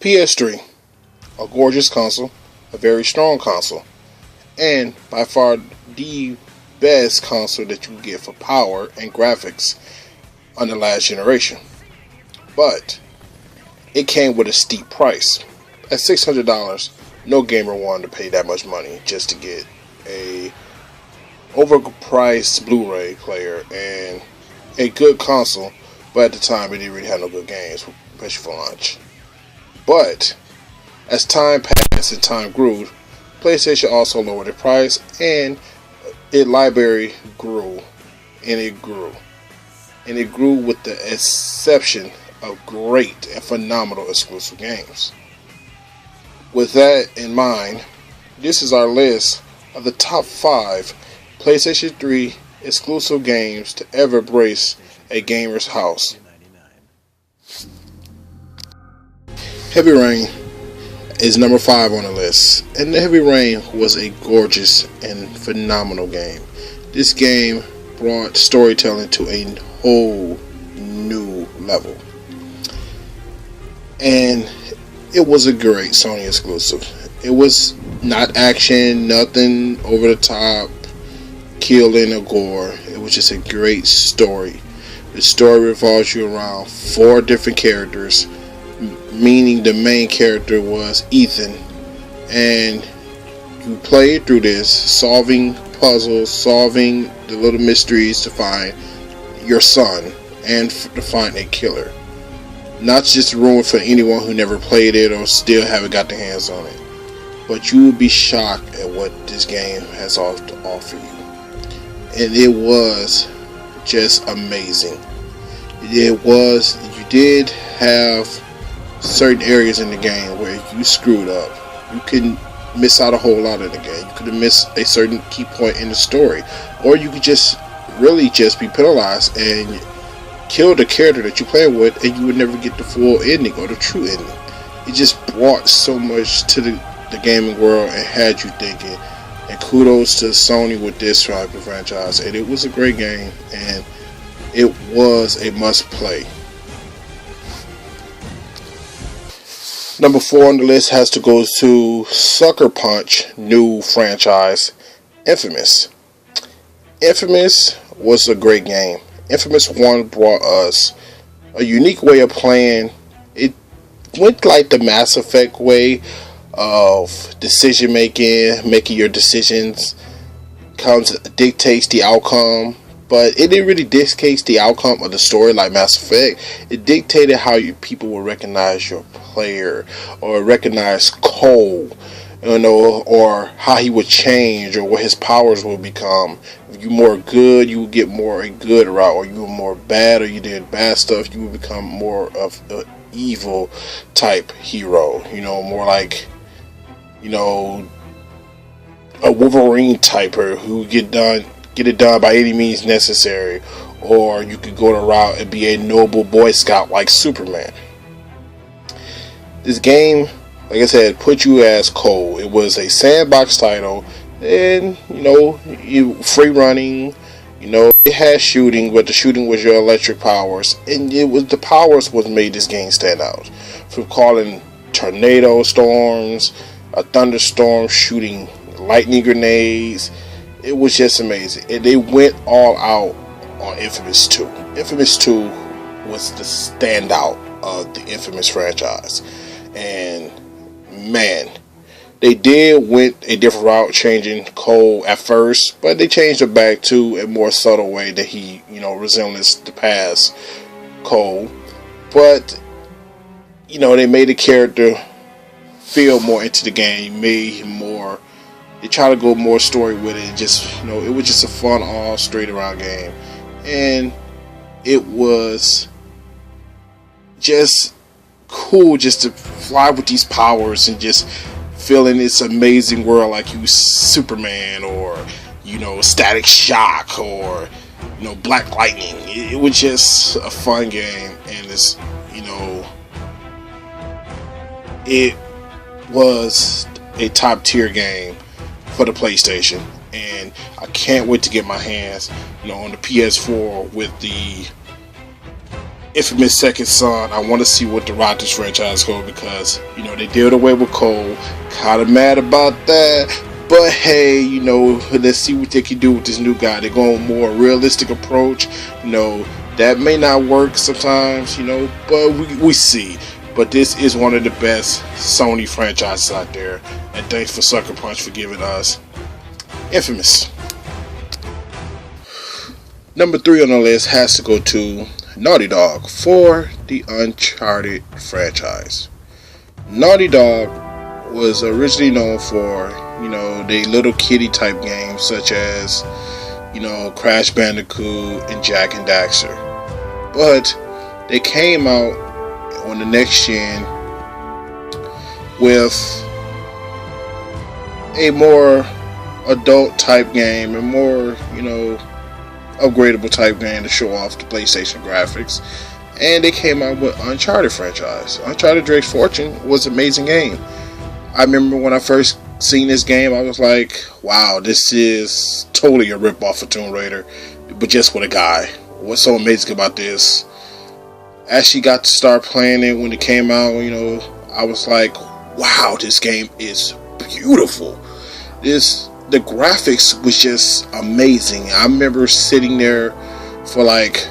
PS3, a gorgeous console, a very strong console, and by far the best console that you can get for power and graphics on the last generation. But it came with a steep price. At $600, no gamer wanted to pay that much money just to get a overpriced Blu-ray player and a good console, but at the time it didn't really have no good games, especially for launch. But as time passed and time grew, PlayStation also lowered the price, and its library grew, and it grew. And it grew with the exception of great and phenomenal exclusive games. With that in mind, this is our list of the top 5 PlayStation 3 exclusive games to ever grace a gamer's house. Heavy Rain is number 5 on the list, and Heavy Rain was a gorgeous and phenomenal game. This game brought storytelling to a whole new level, and it was a great Sony exclusive. It was not action, nothing over the top, killing or gore. It was just a great story. The story revolves you around 4 different characters, meaning the main character was Ethan, and you play through this, solving puzzles, solving the little mysteries to find your son and to find a killer. Not just ruined for anyone who never played it or still haven't got their hands on it, but you would be shocked at what this game has to offer you. And it was just amazing. You did have certain areas in the game where you screwed up. You couldn't miss out a whole lot in the game. You could have missed a certain key point in the story, or you could just really just be penalized and kill the character that you're playing with, and you would never get the full ending or the true ending. It just brought so much to the gaming world and had you thinking. And kudos to Sony with this type of franchise. And it was a great game, and it was a must play. Number 4 on the list has to go to Sucker Punch new franchise, Infamous. Infamous was a great game. Infamous 1 brought us a unique way of playing. It went like the Mass Effect way of decision making your decisions dictates the outcome, but it didn't really dictate the outcome of the story like Mass Effect. It dictated how people will recognize your player or recognize Cole, or how he would change or what his powers will become. If you're more good, you will get more a good route, or you were more bad, or you did bad stuff, you will become more of an evil type hero. More like a Wolverine typer who get it done by any means necessary, or you could go the route and be a noble Boy Scout like Superman. This game, like I said, put you as Cole. It was a sandbox title, and you free running. It had shooting, but the shooting was your electric powers, and the powers what made this game stand out. From calling tornado storms, a thunderstorm, shooting lightning grenades. It was just amazing, and they went all out on Infamous 2. Infamous 2 was the standout of the Infamous franchise, and man, they went a different route, changing Cole at first, but they changed it back to a more subtle way that he, resembles the past Cole. But they made the character feel more into the game, made him more. They try to go more story with it. It was just a fun, all straight around game, and it was just cool just to fly with these powers and just feeling this amazing world like you Superman, or Static Shock, or Black Lightning. It was just a fun game, and it was a top tier game for the PlayStation, and I can't wait to get my hands on the PS4 with the infamous Second Son. I want to see what the Raptors franchise go, because they did away with Cole. Kind of mad about that. But hey, let's see what they can do with this new guy. They're going more realistic approach. That may not work sometimes, but we see. But this is one of the best Sony franchises out there. And thanks for Sucker Punch for giving us Infamous. Number 3 on the list has to go to Naughty Dog for the Uncharted franchise. Naughty Dog was originally known for, the little kiddie type games such as, Crash Bandicoot and Jak and Daxter. But they came out on the next gen with a more adult type game and more, upgradable type game to show off the PlayStation graphics. And they came out with Uncharted franchise. Uncharted Drake's Fortune was an amazing game. I remember when I first seen this game, I was like, wow, this is totally a rip-off of Tomb Raider, but just with a guy. What's so amazing about this? Actually got to start playing it when it came out, I was like, wow, this game is beautiful. The graphics was just amazing. I remember sitting there for like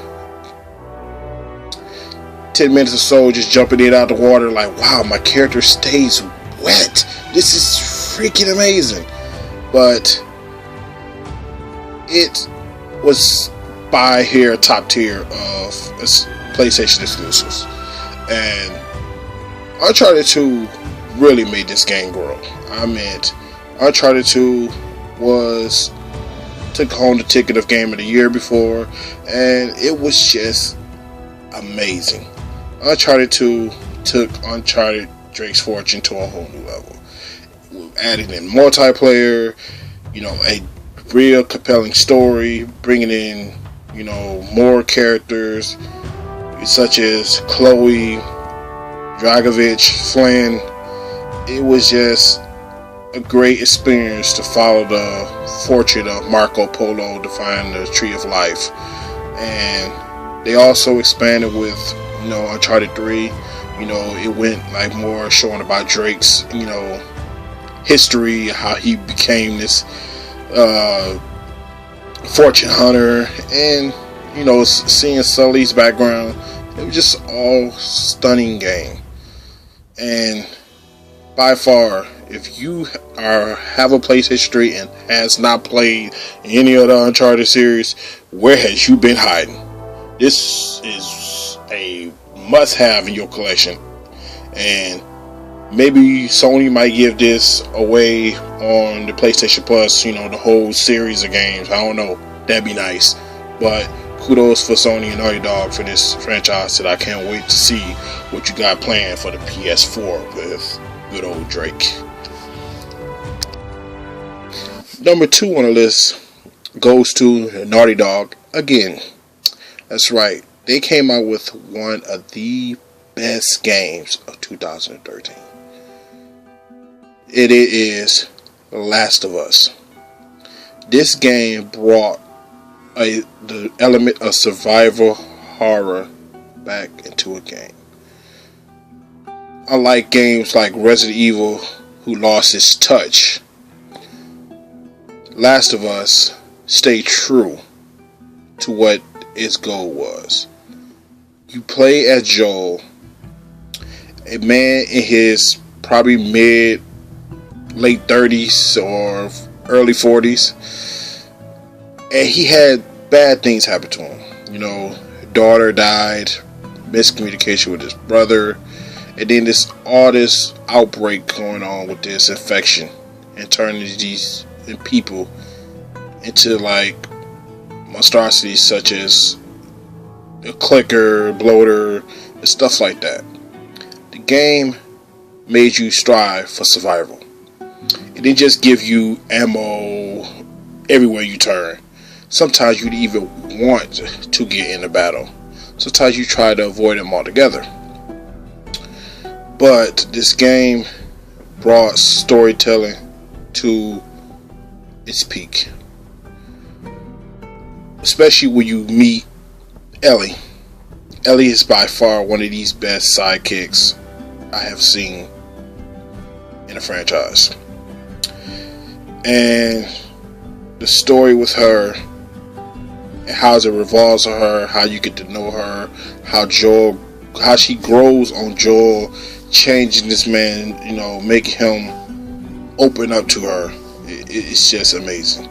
10 minutes or so, just jumping in out of the water, like, wow, my character stays wet. This is freaking amazing. But it was by here top tier of PlayStation exclusives. And Uncharted 2 really made this game grow. I mean, Uncharted 2 took home the ticket of Game of the Year before, and it was just amazing. Uncharted 2 took Uncharted Drake's Fortune to a whole new level. Adding in multiplayer, a real compelling story, bringing in, more characters such as Chloe, Dragovich, Flynn. It was just a great experience to follow the fortune of Marco Polo to find the Tree of Life. And they also expanded with, Uncharted 3. It went like more showing about Drake's, history, how he became this fortune hunter, and seeing Sully's background. It was just all stunning game. And by far, if you have a PlayStation 3 and has not played any of the Uncharted series, where has you been hiding? This is a must-have in your collection. And maybe Sony might give this away on the PlayStation Plus, the whole series of games. I don't know. That'd be nice. But kudos for Sony and Naughty Dog for this franchise that I can't wait to see what you got planned for the PS4 with good old Drake. Number 2 on the list goes to Naughty Dog again. That's right. They came out with one of the best games of 2013. It is The Last of Us. This game brought the element of survival horror back into a game. Unlike games like Resident Evil, who lost its touch, Last of Us stayed true to what its goal was. You play as Joel, a man in his probably late 30s or early 40s, and he had bad things happen to him. Daughter died, miscommunication with his brother, and then all this outbreak going on with this infection and turning these people into like monstrosities such as a clicker, bloater, and stuff like that. The game made you strive for survival. It didn't just give you ammo everywhere you turn. Sometimes you'd even want to get in a battle. Sometimes you try to avoid them altogether. But this game brought storytelling to its peak. Especially when you meet Ellie. Ellie is by far one of these best sidekicks I have seen in a franchise. And the story with her and how it revolves on her, how you get to know her, how she grows on Joel, changing this man, making him open up to her. It's just amazing.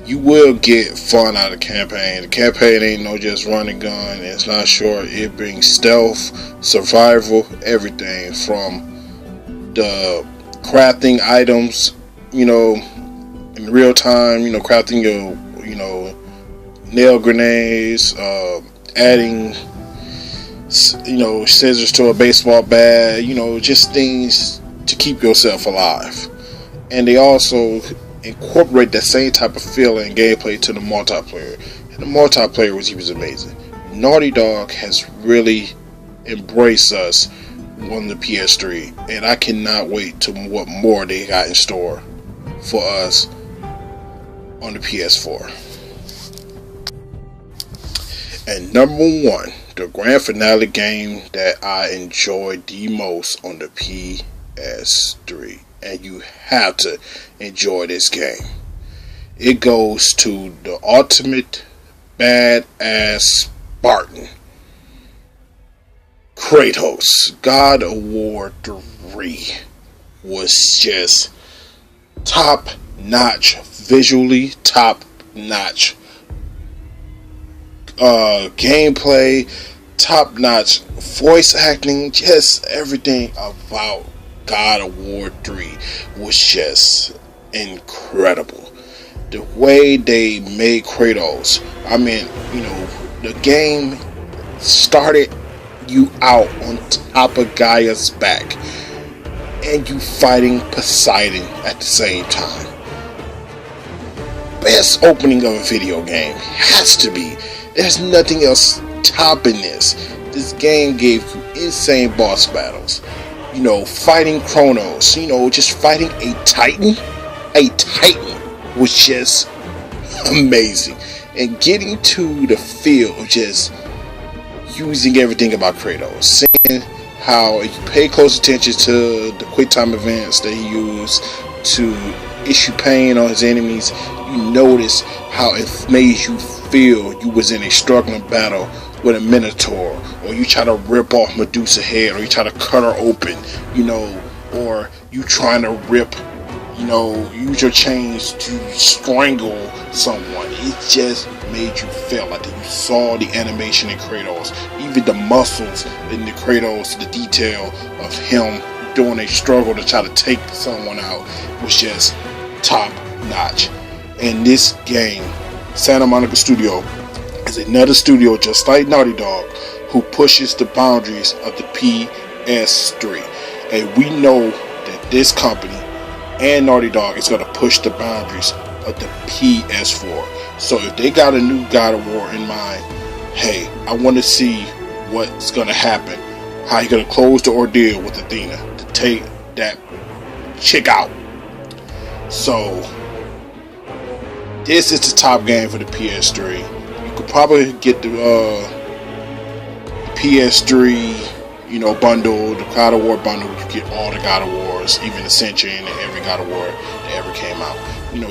You will get fun out of the campaign. The campaign ain't no just run and gun. It's not short. It brings stealth, survival, everything from the crafting items, in real time, crafting your, nail grenades, adding, scissors to a baseball bat, just things to keep yourself alive. And they also incorporate that same type of feeling and gameplay to the multiplayer. And the multiplayer was amazing. Naughty Dog has really embraced us on the PS3, and I cannot wait to what more they got in store for us on the PS4. And number one, the grand finale game that I enjoyed the most on the PS3, and you have to enjoy this game. It goes to the ultimate badass Spartan, Kratos. God of War 3 was just top notch, visually top notch, gameplay, top notch voice acting, just everything about God of War 3 was just incredible. The way they made Kratos, the game started you out on top of Gaia's back, and you fighting Poseidon at the same time. Best opening of a video game has to be. There's nothing else topping this. This game gave you insane boss battles. Fighting Kronos, just fighting a Titan was just amazing. And getting to the feel of just using everything about Kratos, seeing how you pay close attention to the quick time events that he used to issue pain on his enemies, you notice how it made you feel you was in a struggling battle with a Minotaur, or you try to rip off Medusa's head, or you try to cut her open, or you trying to rip, use your chains to strangle someone. It just made you feel like that. You saw the animation in Kratos, even the muscles in the Kratos, the detail of him doing a struggle to try to take someone out was just top notch. And this game, Santa Monica Studio, is another studio just like Naughty Dog who pushes the boundaries of the PS3. And we know that this company and Naughty Dog is going to push the boundaries of the PS4. So if they got a new God of War in mind, hey, I want to see what's going to happen. How you going to close the ordeal with Athena to take that chick out. So this is the top game for the PS3. You could probably get the PS3, bundle, the God of War bundle. You get all the God of Wars, even Ascension and every God of War that ever came out.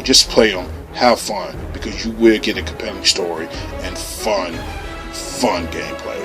Just play them, have fun, because you will get a compelling story and fun gameplay.